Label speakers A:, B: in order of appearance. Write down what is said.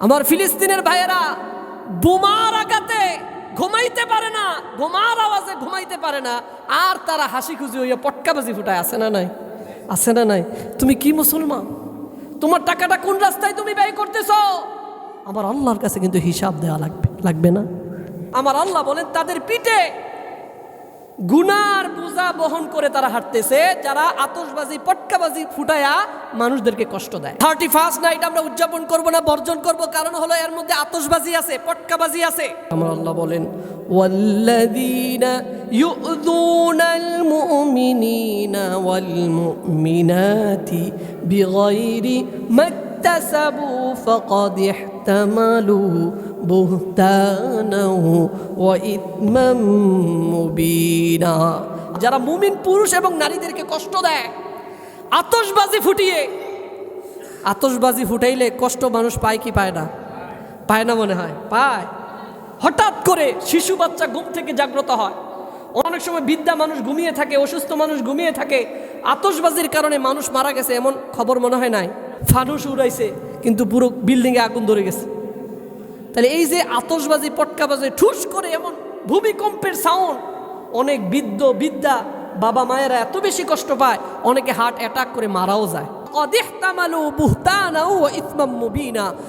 A: আমার ফিলিস্তিনের ভাইয়েরা বোমার আঘাতে ঘুমাইতে পারে না, বোমার আওয়াজে ঘুমাইতে পারে না, আর তারা হাসি খুশি হইয়া পটকাবাজি ফুটায়। আছে না নাই? আছে না নাই? তুমি কি মুসলমান? তোমার টাকাটা কোন রাস্তায় তুমি ব্যয় করতেছ? আমার আল্লাহর কাছে কিন্তু হিসাব দেওয়া লাগবে না? আমার আল্লাহ বলেন তাদের পিঠে গুনার বোঝা বহন করে তারা হাঁটতেছে, যারা আতশবাজি পটকাবাজি ফুটায়া মানুষদেরকে কষ্ট দেয়। 31st নাইট আমরা উদযাপন করব না, বর্জন করব, কারণ হলো এর মধ্যে আতশবাজি আছে, পটকাবাজি আছে। আমার আল্লাহ বলেন ওয়াল্লাযীনা ইউযুনাল মুমিনিনা ওয়াল মুমিনাতি বিগাইরি মাকতাসাবু ফাকাদ ইহতামালু বুহতানাও ওয়া ইথমান মুবিনা। যারা মুমিন পুরুষ এবং নারীদেরকে কষ্ট দেয় আতশবাজি ফুটিয়ে, আতশবাজি ফুটাইলে কষ্ট মানুষ পায় কি পায় না? পায় না মনে হয়? পায়। হঠাৎ করে শিশু বাচ্চা ঘুম থেকে জাগ্রত হয়, অনেক সময় বৃদ্ধা মানুষ ঘুমিয়ে থাকে, অসুস্থ মানুষ ঘুমিয়ে থাকে। আতশবাজির কারণে মানুষ মারা গেছে এমন খবর মনে হয় নাই? ফানুস উড়াইছে কিন্তু পুরো বিল্ডিংয়ে আগুন ধরে গেছে। তাহলে এই যে আতশবাজি পটকাবাজি ঠুস করে এমন ভূমিকম্পের সাউন্ড, অনেক বৃদ্ধা বাবা মায়েরা এত বেশি কষ্ট পায়, অনেকে হার্ট অ্যাটাক করে মারাও যায়। কদ ইহতামালু বুহতানাও ওয়া ইথমান মুবিনা।